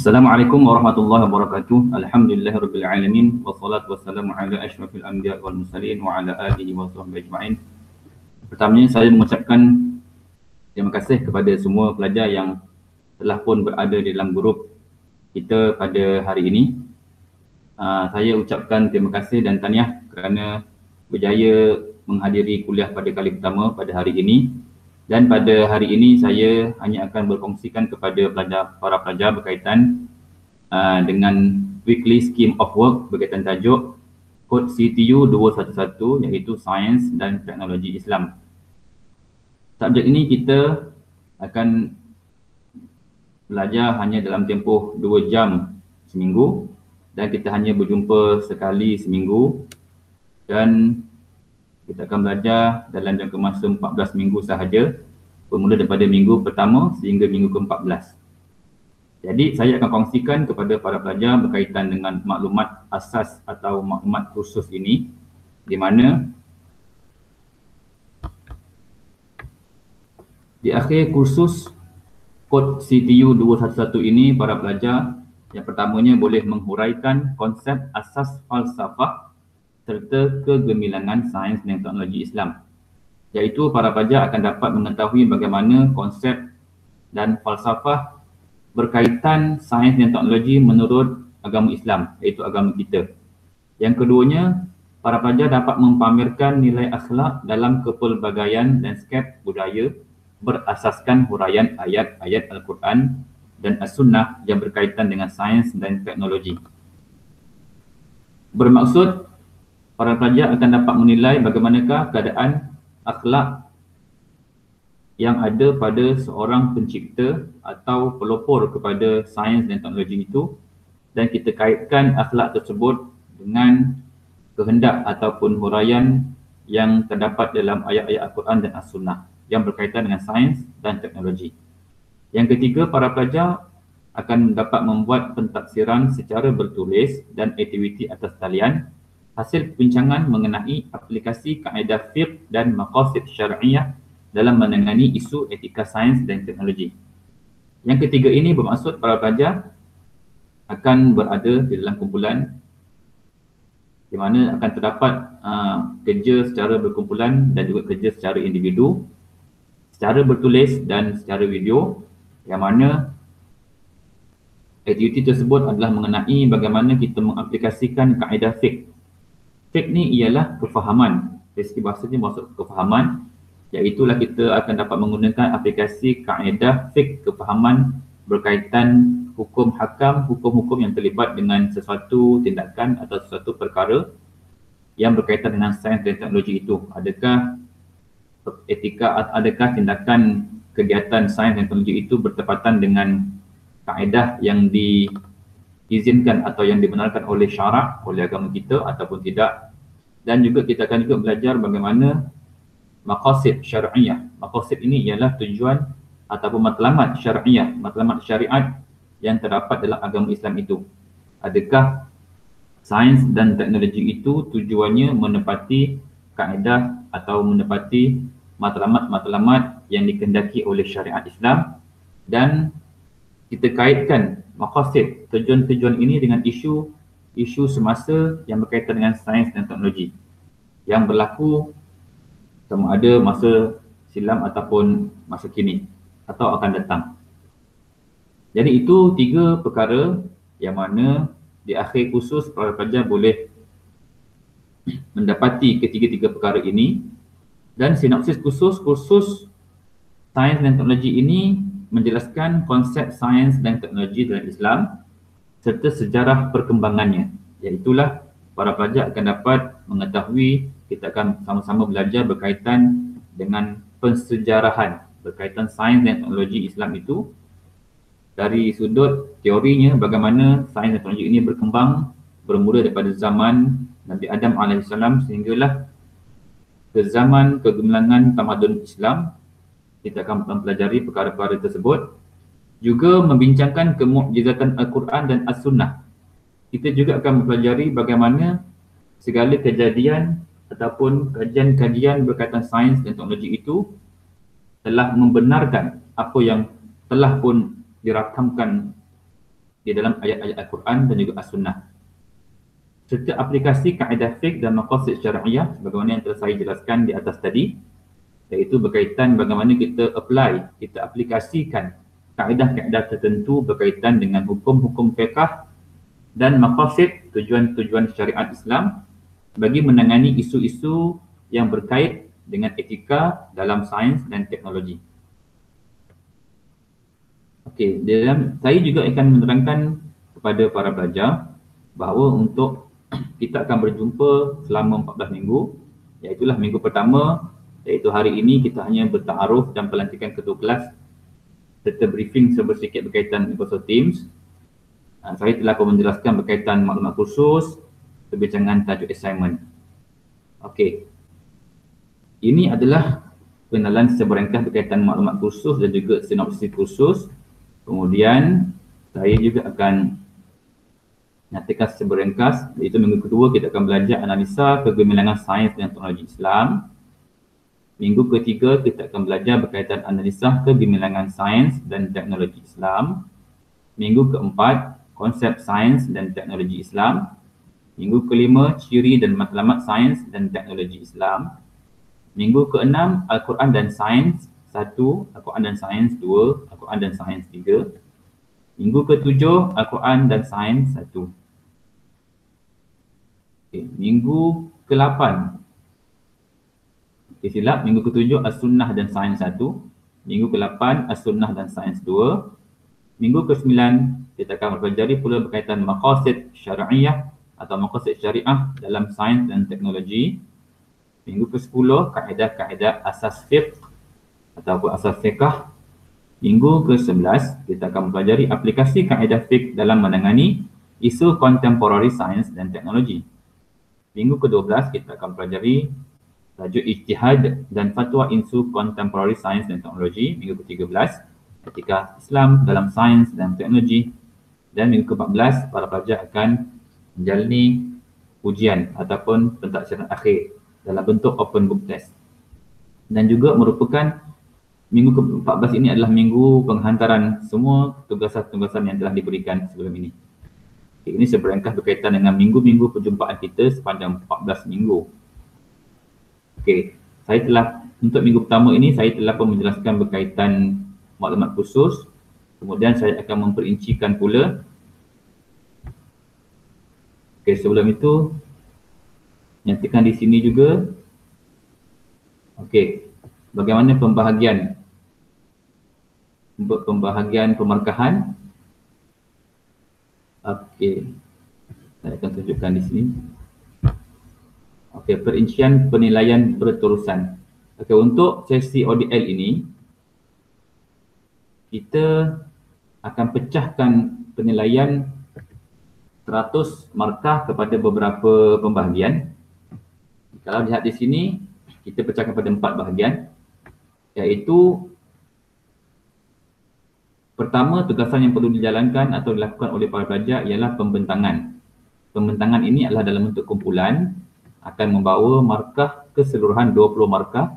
Assalamualaikum warahmatullahi wabarakatuh. Alhamdulillahirabbil alamin wassalatu wassalamu ala asyrafil anbiya wal mursalin wa ala alihi wa sahbihi ajma'in. Pertamanya saya mengucapkan terima kasih kepada semua pelajar yang telah pun berada di dalam grup kita pada hari ini. Saya ucapkan terima kasih dan tahniah kerana berjaya menghadiri kuliah pada kali pertama pada hari ini. Dan pada hari ini saya hanya akan berkongsikan kepada para pelajar berkaitan dengan weekly scheme of work berkaitan tajuk kod CTU 211 iaitu Sains dan Teknologi Islam. Subjek ini kita akan belajar hanya dalam tempoh 2 jam seminggu dan kita hanya berjumpa sekali seminggu dan kita akan belajar dalam jangka masa 14 minggu sahaja, bermula daripada minggu pertama sehingga minggu ke-14. Jadi saya akan kongsikan kepada para pelajar berkaitan dengan maklumat asas atau maklumat kursus ini, di mana di akhir kursus kod CTU 211 ini para pelajar yang pertamanya boleh menghuraikan konsep asas falsafah serta kegemilangan sains dan teknologi Islam, iaitu para pelajar akan dapat mengetahui bagaimana konsep dan falsafah berkaitan sains dan teknologi menurut agama Islam, iaitu agama kita. Yang keduanya, para pelajar dapat mempamerkan nilai akhlak dalam kepelbagaian lanskap budaya berasaskan huraian ayat-ayat Al-Quran dan As-Sunnah yang berkaitan dengan sains dan teknologi. Bermaksud para pelajar akan dapat menilai bagaimanakah keadaan akhlak yang ada pada seorang pencipta atau pelopor kepada sains dan teknologi itu, dan kita kaitkan akhlak tersebut dengan kehendak ataupun huraian yang terdapat dalam ayat-ayat Al-Quran dan As-Sunnah yang berkaitan dengan sains dan teknologi. Yang ketiga, para pelajar akan dapat membuat pentafsiran secara bertulis dan aktiviti atas talian hasil perbincangan mengenai aplikasi kaedah fiqh dan maqasid syar'iyah dalam menangani isu etika sains dan teknologi. Yang ketiga ini bermaksud para pelajar akan berada di dalam kumpulan di mana akan terdapat kerja secara berkumpulan dan juga kerja secara individu, secara bertulis dan secara video, yang mana aktiviti tersebut adalah mengenai bagaimana kita mengaplikasikan kaedah fiqh. Fiqh ni ialah kefahaman. Dari segi bahasa ni maksud kefahaman, iaitulah kita akan dapat menggunakan aplikasi kaedah fiqh kefahaman berkaitan hukum hakam, hukum-hukum yang terlibat dengan sesuatu tindakan atau sesuatu perkara yang berkaitan dengan sains dan teknologi itu. Adakah etika, adakah tindakan kegiatan sains dan teknologi itu bertepatan dengan kaedah yang diizinkan atau yang dibenarkan oleh syarak, oleh agama kita ataupun tidak. Dan juga kita akan juga belajar bagaimana maqasid syar'iyah. Maqasid ini ialah tujuan ataupun matlamat syar'iyah, matlamat syariat yang terdapat dalam agama Islam itu. Adakah sains dan teknologi itu tujuannya menepati kaedah atau menepati matlamat-matlamat yang dikehendaki oleh syariat Islam, dan kita kaitkan maqasid, tujuan-tujuan ini dengan isu semasa yang berkaitan dengan sains dan teknologi yang berlaku sama ada masa silam ataupun masa kini atau akan datang. Jadi itu 3 perkara yang mana di akhir kursus para pelajar boleh mendapati ketiga-tiga perkara ini. Dan sinopsis kursus sains dan teknologi ini menjelaskan konsep sains dan teknologi dalam Islam serta sejarah perkembangannya. Iaitulah para pelajar akan dapat mengetahui, kita akan sama-sama belajar berkaitan dengan pensejarahan berkaitan sains dan teknologi Islam itu dari sudut teorinya, bagaimana sains dan teknologi ini berkembang bermula daripada zaman Nabi Adam AS sehinggalah ke zaman kegemilangan tamadun Islam. Kita akan mempelajari perkara-perkara tersebut. Juga membincangkan kemukjizatan Al-Quran dan As-Sunnah. Kita juga akan mempelajari bagaimana segala kejadian ataupun kajian-kajian berkaitan sains dan teknologi itu telah membenarkan apa yang telah pun dirakamkan di dalam ayat-ayat Al-Quran dan juga As-Sunnah. Serta aplikasi kaedah fiqh dan maqasid syariah sebagaimana yang telah saya jelaskan di atas tadi, iaitu berkaitan bagaimana kita apply, kita aplikasikan kaedah-kaedah tertentu berkaitan dengan hukum-hukum fiqh dan maqasid, tujuan-tujuan syariat Islam bagi menangani isu-isu yang berkait dengan etika dalam sains dan teknologi. Okey, saya juga akan menerangkan kepada para pelajar bahawa untuk kita akan berjumpa selama 14 minggu, iaitulah minggu pertama, iaitu hari ini kita hanya bertaaruf dan pelantikan ketua kelas serta briefing sedikit berkaitan Microsoft Teams. Saya telah pun menjelaskan berkaitan maklumat khusus, perbincangan tajuk assignment. Okey. Ini adalah pengenalan secara ringkas berkaitan maklumat khusus dan juga sinopsis khusus. Kemudian saya juga akan nyatakan secara ringkas, iaitu minggu kedua kita akan belajar analisa kegemilangan sains dan teknologi Islam. Minggu ketiga kita akan belajar berkaitan analisa kegemilangan sains dan teknologi Islam. Minggu keempat, konsep sains dan teknologi Islam. Minggu kelima, ciri dan matlamat sains dan teknologi Islam. Minggu keenam, Al-Quran dan Sains 1, Al-Quran dan Sains 2, Al-Quran dan Sains 3. Minggu ketujuh, Al-Quran dan Sains 1. Okay. Minggu ke-8, silap, minggu ke-7 As-Sunnah dan Sains 1. Minggu ke-8 As-Sunnah dan Sains 2. Minggu ke-9 kita akan mempelajari pula berkaitan maqasid syariah atau maqasid syariah dalam sains dan teknologi. Minggu ke-10 kaedah-kaedah asas fiqh ataupun asas fiqh. Minggu ke-11 kita akan mempelajari aplikasi kaedah fiqh dalam menangani isu kontemporari sains dan teknologi. Minggu ke-12 kita akan mempelajari tajuk ijtihad dan fatwa isu kontemporari sains dan teknologi. Minggu ke-13 etika Islam dalam sains dan teknologi. Dan minggu ke-14 para pelajar akan menjalani ujian ataupun pentaksyaran akhir dalam bentuk open book test. Dan juga merupakan minggu ke-14 ini adalah minggu penghantaran semua tugasan-tugasan yang telah diberikan sebelum ini. Okay, ini seberangkas berkaitan dengan minggu-minggu perjumpaan kita sepanjang 14 minggu. Okey, untuk minggu pertama ini saya telah pun menjelaskan berkaitan maklumat khusus. Kemudian saya akan memperincikan pula. Okey, sebelum itu nyatakan di sini juga. Okey, bagaimana pembahagian pemarkahan? Okey, saya akan tunjukkan di sini. Okey, perincian penilaian berterusan. Okey, untuk sesi ODL ini kita akan pecahkan penilaian 100 markah kepada beberapa pembahagian. Kalau lihat di sini, kita pecahkan pada 4 bahagian, iaitu pertama, tugasan yang perlu dijalankan atau dilakukan oleh para pelajar ialah pembentangan. Pembentangan ini adalah dalam bentuk kumpulan, akan membawa markah keseluruhan 20 markah.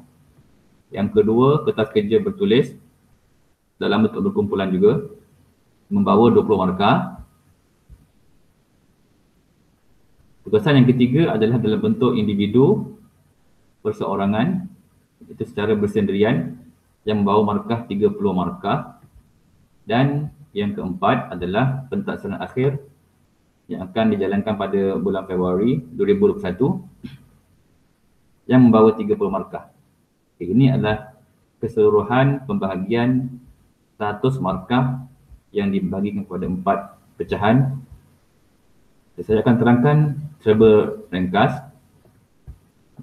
Yang kedua, kertas kerja bertulis dalam bentuk berkumpulan juga, membawa 20 markah. Tugasan yang ketiga adalah dalam bentuk individu perseorangan, itu secara bersendirian, yang membawa markah 30 markah. Dan yang keempat adalah pentaksyaran akhir yang akan dijalankan pada bulan Februari 2021 yang membawa 30 markah. Ini adalah keseluruhan pembahagian 100 markah yang dibagikan kepada 4 pecahan. Saya akan terangkan secara ringkas.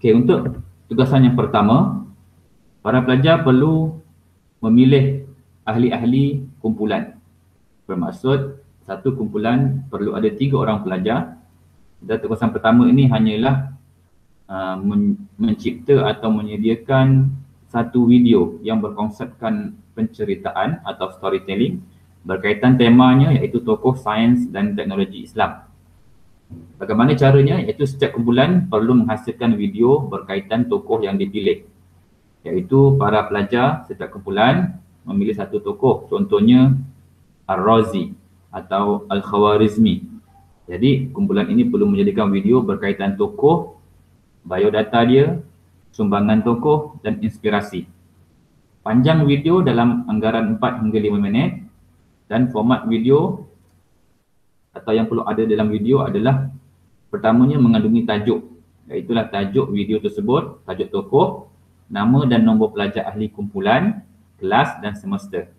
Okey, untuk tugasan yang pertama, para pelajar perlu memilih ahli-ahli kumpulan. Bermaksud, satu kumpulan perlu ada 3 orang pelajar. Dan tugasan pertama ini hanyalah mencipta atau menyediakan satu video yang berkonsepkan penceritaan atau storytelling berkaitan temanya, iaitu tokoh sains dan teknologi Islam. Bagaimana caranya? Iaitu setiap kumpulan perlu menghasilkan video berkaitan tokoh yang dipilih, iaitu para pelajar setiap kumpulan memilih satu tokoh. Contohnya Ar-Razi. atau Al-Khawarizmi. Jadi kumpulan ini perlu menjadikan video berkaitan tokoh, biodata dia, sumbangan tokoh dan inspirasi. Panjang video dalam anggaran 4 hingga 5 minit dan format video atau yang perlu ada dalam video adalah pertamanya mengandungi tajuk, iaitulah tajuk video tersebut, tajuk tokoh, nama dan nombor pelajar ahli kumpulan, kelas dan semester.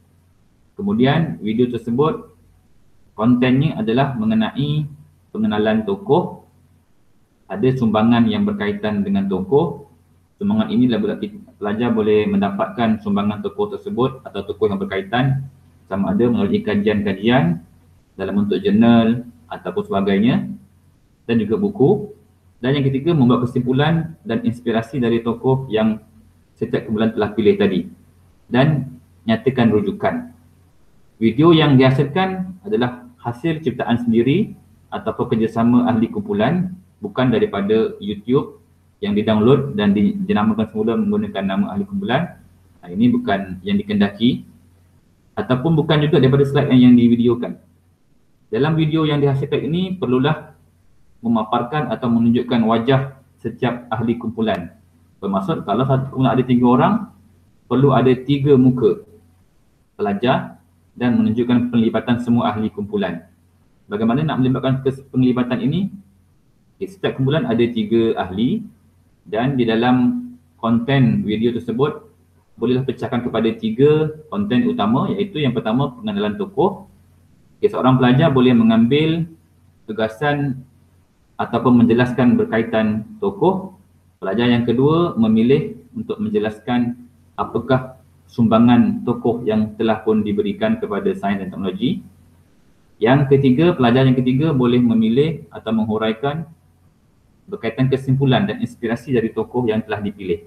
Kemudian video tersebut kontennya adalah mengenai pengenalan tokoh, ada sumbangan yang berkaitan dengan tokoh. Sumbangan ini pelajar boleh mendapatkan sumbangan tokoh tersebut atau tokoh yang berkaitan sama ada melalui kajian-kajian dalam bentuk jurnal ataupun sebagainya dan juga buku. Dan yang ketiga, membuat kesimpulan dan inspirasi dari tokoh yang setiap kumpulan telah pilih tadi dan nyatakan rujukan. Video yang dihasilkan adalah hasil ciptaan sendiri ataupun kerjasama ahli kumpulan, bukan daripada YouTube yang didownload dan dinamakan semula menggunakan nama ahli kumpulan. Ini bukan yang dikendaki ataupun bukan juga daripada slide yang divideokan. Dalam video yang dihasilkan ini perlulah memaparkan atau menunjukkan wajah setiap ahli kumpulan. Bermaksud kalau satu kumpulan ada 3 orang, perlu ada 3 muka pelajar dan menunjukkan penglibatan semua ahli kumpulan. Bagaimana nak melibatkan penglibatan ini? Setiap kumpulan ada 3 ahli dan di dalam konten video tersebut bolehlah pecahkan kepada 3 konten utama, iaitu yang pertama pengenalan tokoh. Seorang pelajar boleh mengambil tugasan ataupun menjelaskan berkaitan tokoh. Pelajar yang kedua memilih untuk menjelaskan apakah sumbangan tokoh yang telah pun diberikan kepada sains dan teknologi. Yang ketiga, pelajar yang ketiga boleh memilih atau menghuraikan berkaitan kesimpulan dan inspirasi dari tokoh yang telah dipilih.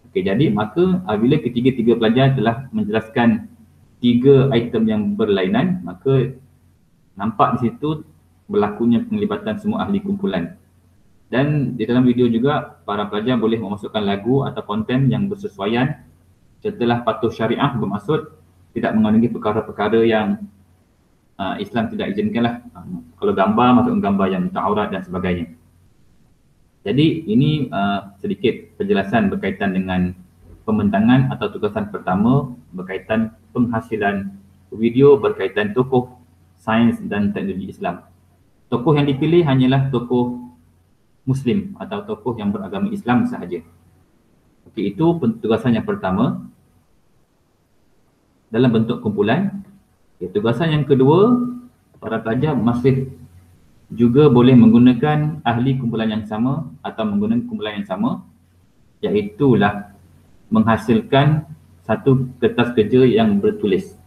Okey, jadi maka apabila ketiga-tiga pelajar telah menjelaskan 3 item yang berlainan, maka nampak di situ berlakunya penglibatan semua ahli kumpulan. Dan di dalam video juga para pelajar boleh memasukkan lagu atau konten yang bersesuaian setelah patuh syariah, bermaksud tidak mengandungi perkara-perkara yang Islam tidak izinkanlah. Kalau gambar, masukkan gambar yang ta'aurat dan sebagainya. Jadi ini sedikit penjelasan berkaitan dengan pembentangan atau tugasan pertama berkaitan penghasilan video berkaitan tokoh sains dan teknologi Islam. Tokoh yang dipilih hanyalah tokoh Muslim atau tokoh yang beragama Islam sahaja. Okey, itu tugasan yang pertama dalam bentuk kumpulan. Tugasan yang kedua, para pelajar masih juga boleh menggunakan ahli kumpulan yang sama atau menggunakan kumpulan yang sama, iaitulah menghasilkan satu kertas kerja yang bertulis.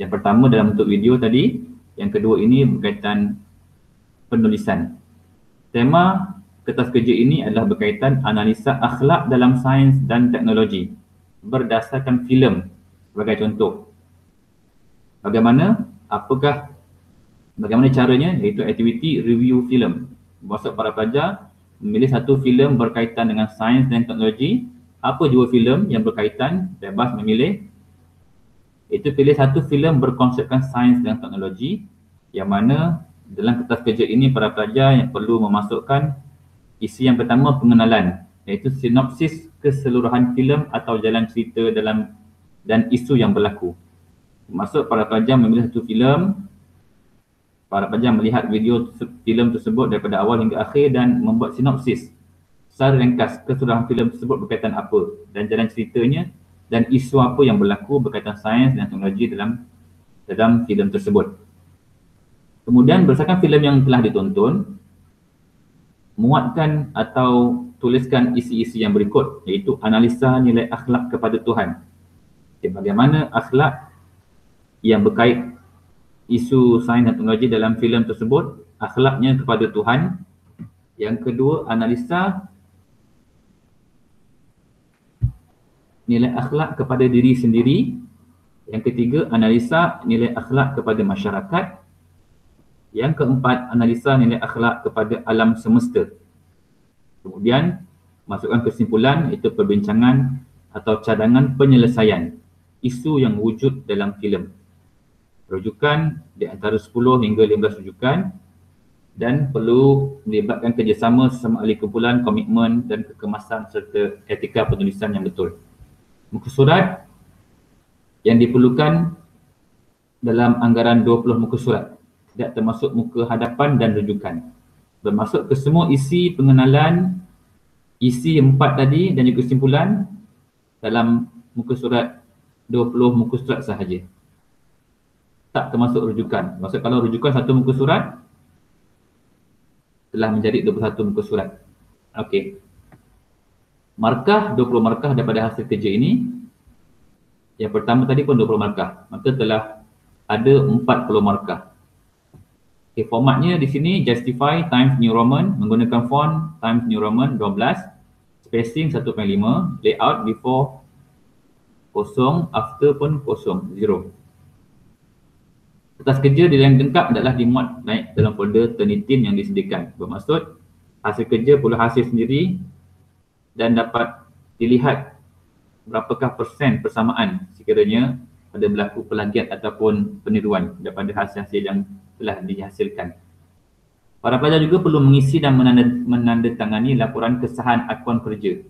Yang pertama dalam bentuk video tadi, yang kedua ini berkaitan penulisan. Tema kertas kerja ini adalah berkaitan analisa akhlak dalam sains dan teknologi berdasarkan filem sebagai contoh. Bagaimana caranya, iaitu aktiviti review filem. Maksud para pelajar memilih satu filem berkaitan dengan sains dan teknologi. Apa jua filem yang berkaitan, bebas memilih. Itu pilih satu filem berkonsepkan sains dan teknologi, yang mana dalam kertas kerja ini para pelajar yang perlu memasukkan isi yang pertama pengenalan, iaitu sinopsis keseluruhan filem atau jalan cerita dalam dan isu yang berlaku. Maksud para pelajar memilih satu filem, para pelajar melihat video filem tersebut daripada awal hingga akhir dan membuat sinopsis secara ringkas keseluruhan filem tersebut berkaitan apa dan jalan ceritanya dan isu apa yang berlaku berkaitan sains dan teknologi dalam filem tersebut. Kemudian berdasarkan filem yang telah ditonton, muatkan atau tuliskan isi-isi yang berikut, iaitu analisa nilai akhlak kepada Tuhan. Bagaimana akhlak yang berkait isu sains dan teknologi dalam filem tersebut, akhlaknya kepada Tuhan. Yang kedua, analisa nilai akhlak kepada diri sendiri. Yang ketiga, analisa nilai akhlak kepada masyarakat. Yang keempat, analisa nilai akhlak kepada alam semesta. Kemudian, masukkan kesimpulan, iaitu perbincangan atau cadangan penyelesaian isu yang wujud dalam filem. Rujukan di antara 10 hingga 15 rujukan, dan perlu melibatkan kerjasama sesama ahli kumpulan, komitmen dan kekemasan serta etika penulisan yang betul. Muka surat yang diperlukan dalam anggaran 20 muka surat, tidak termasuk muka hadapan dan rujukan. Bermaksud ke semua isi pengenalan, isi 4 tadi dan juga kesimpulan dalam muka surat 20 muka surat sahaja. Tak termasuk rujukan. Maksud kalau rujukan satu muka surat telah menjadi 21 muka surat. Okey. Markah 20 markah daripada hasil kerja ini. Yang pertama tadi pun 20 markah. Maka telah ada 40 markah. Okey, formatnya di sini Justify Times New Roman menggunakan font Times New Roman 12, spacing 1.5, layout before kosong, after pun kosong, 0. Kertas kerja di dalam lengkap adalah dimuat naik dalam folder Turnitin yang disediakan. Bermaksud hasil kerja perlu hasil sendiri dan dapat dilihat berapakah persen persamaan sekiranya ada berlaku plagiat ataupun peniruan daripada hasil-hasil yang telah dihasilkan. Para pelajar juga perlu mengisi dan menandatangani laporan kesahan akaun kerja,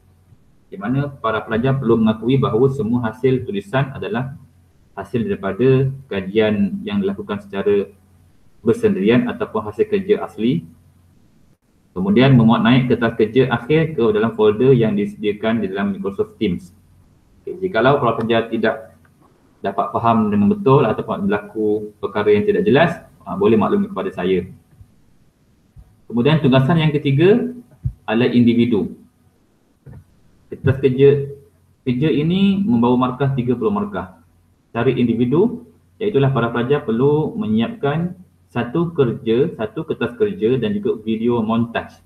di mana para pelajar perlu mengakui bahawa semua hasil tulisan adalah hasil daripada kajian yang dilakukan secara bersendirian ataupun hasil kerja asli. Kemudian memuat naik kertas kerja akhir ke dalam folder yang disediakan di dalam Microsoft Teams. Okay, jikalau para pelajar tidak dapat faham dengan betul ataupun berlaku perkara yang tidak jelas, boleh maklumi kepada saya. Kemudian tugasan yang ketiga adalah individu. Kertas kerja ini membawa markah 30 markah. Secara individu, iaitulah para pelajar perlu menyiapkan satu kertas kerja dan juga video montaj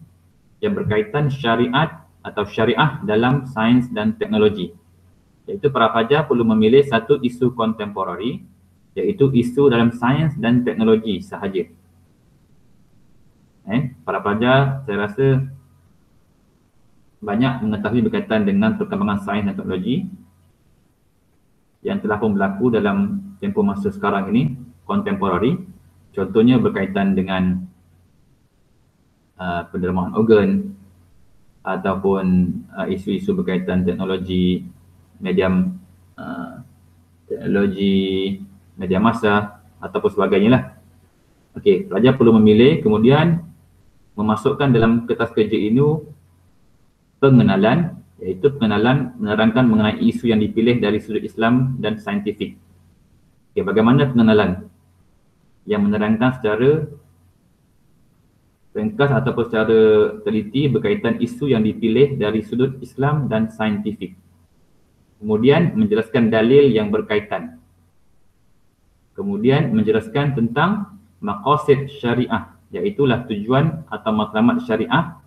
yang berkaitan syariat atau syariah dalam sains dan teknologi. Iaitu para pelajar perlu memilih satu isu kontemporari, iaitu isu dalam sains dan teknologi sahaja. Para pelajar saya rasa banyak mengetahui berkaitan dengan perkembangan sains dan teknologi yang telah pun berlaku dalam tempoh masa sekarang ini, kontemporari. Contohnya berkaitan dengan pendermaan organ ataupun isu-isu berkaitan teknologi media massa ataupun sebagainya lah. Okey, pelajar perlu memilih, kemudian memasukkan dalam kertas kerja ini pengenalan, iaitu pengenalan menerangkan mengenai isu yang dipilih dari sudut Islam dan saintifik. Okay, bagaimana pengenalan yang menerangkan secara ringkas ataupun secara teliti berkaitan isu yang dipilih dari sudut Islam dan saintifik. Kemudian menjelaskan dalil yang berkaitan. Kemudian menjelaskan tentang maqasid syariah, iaitulah tujuan atau matlamat syariah,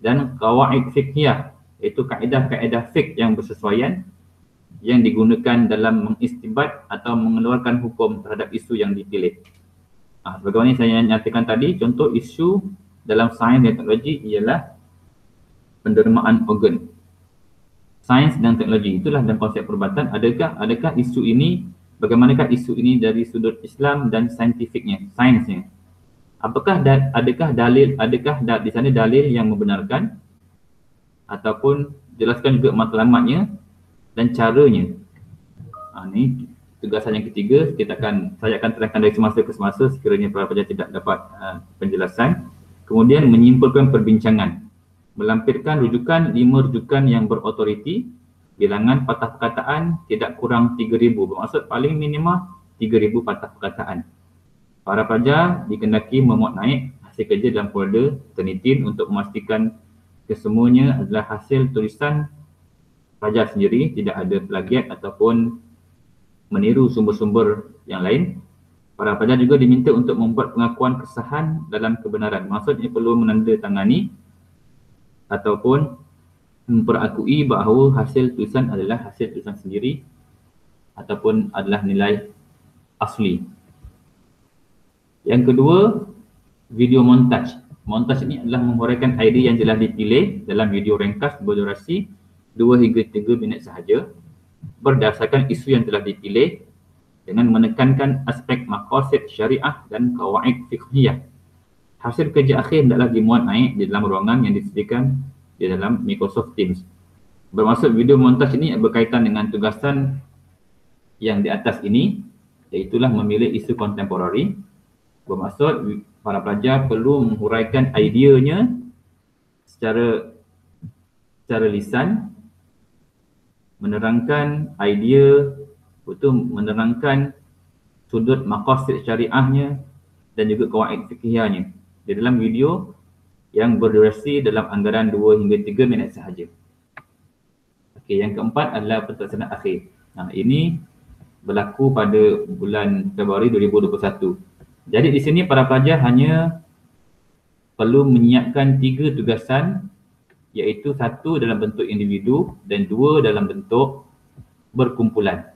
dan qawaid fiqhiyah, iaitu kaedah-kaedah fiqh yang bersesuaian yang digunakan dalam mengistibat atau mengeluarkan hukum terhadap isu yang dipilih. Sebagaimana saya nyatakan tadi, contoh isu dalam sains dan teknologi ialah pendermaan organ. Sains dan teknologi itulah dalam konsep perubatan. Adakah isu ini, bagaimanakah isu ini dari sudut Islam dan saintifiknya, sainsnya? Adakah di sana dalil yang membenarkan, ataupun jelaskan juga matlamatnya dan caranya. Ini tugasan yang ketiga. Saya akan terangkan dari semasa ke semasa sekiranya para pelajar tidak dapat penjelasan. Kemudian menyimpulkan perbincangan, melampirkan rujukan 5 rujukan yang berotoriti, bilangan patah perkataan tidak kurang 3,000, bermaksud paling minima 3,000 patah perkataan. Para pelajar dikendaki memuat naik hasil kerja dalam folder Turnitin untuk memastikan kesemuanya adalah hasil tulisan pelajar sendiri, tidak ada plagiat ataupun meniru sumber-sumber yang lain. Para pelajar juga diminta untuk membuat pengakuan kesahan dalam kebenaran. Maksudnya perlu menandatangani ataupun memperakui bahawa hasil tulisan adalah hasil tulisan sendiri ataupun adalah nilai asli. Yang kedua, video montaj. Montaj ini adalah menghuraikan idea yang telah dipilih dalam video ringkas berdurasi 2 hingga 3 minit sahaja berdasarkan isu yang telah dipilih, dengan menekankan aspek maqasid syariah dan qawaid fiqhiyah. Hasil kerja akhir hendaklah dimuat naik di dalam ruangan yang disediakan di dalam Microsoft Teams. Bermaksud video montaj ini berkaitan dengan tugasan yang di atas ini, iaitulah memilih isu kontemporari. Bermaksud para pelajar perlu menghuraikan ideanya secara lisan, menerangkan idea, betul menerangkan sudut maqasid syariahnya dan juga qawaid fiqhiyahnya di dalam video yang berdurasi dalam anggaran 2 hingga 3 minit sahaja. Okey, yang keempat adalah pentelaksanaan akhir. Ini berlaku pada bulan Februari 2021. Jadi di sini para pelajar hanya perlu menyiapkan 3 tugasan, iaitu 1 dalam bentuk individu dan 2 dalam bentuk berkumpulan.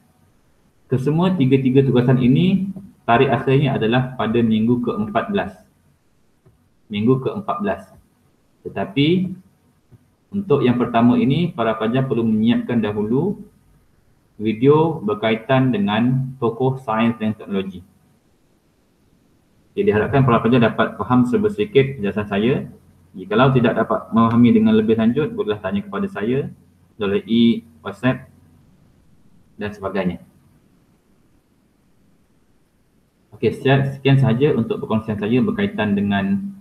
Kesemua 3 tugasan ini tarikh akhirnya adalah pada minggu ke-14. Minggu ke-14. Tetapi untuk yang pertama ini, para pelajar perlu menyiapkan dahulu video berkaitan dengan tokoh sains dan teknologi. Jadi diharapkan para pelajar dapat faham sedikit penjelasan saya. Jikalau tidak dapat memahami dengan lebih lanjut, bolehlah tanya kepada saya melalui WhatsApp dan sebagainya. Okey, sekian sahaja untuk perkongsian saya berkaitan dengan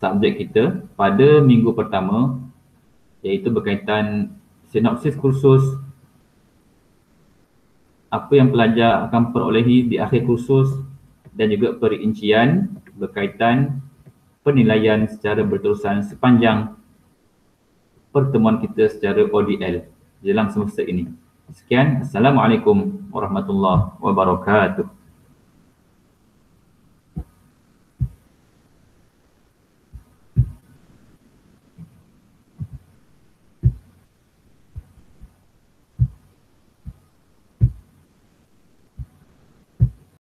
subjek kita pada minggu pertama, iaitu berkaitan sinopsis kursus, apa yang pelajar akan perolehi di akhir kursus dan juga perincian berkaitan penilaian secara berterusan sepanjang pertemuan kita secara ODL dalam semester ini. Sekian, Assalamualaikum warahmatullahi wabarakatuh.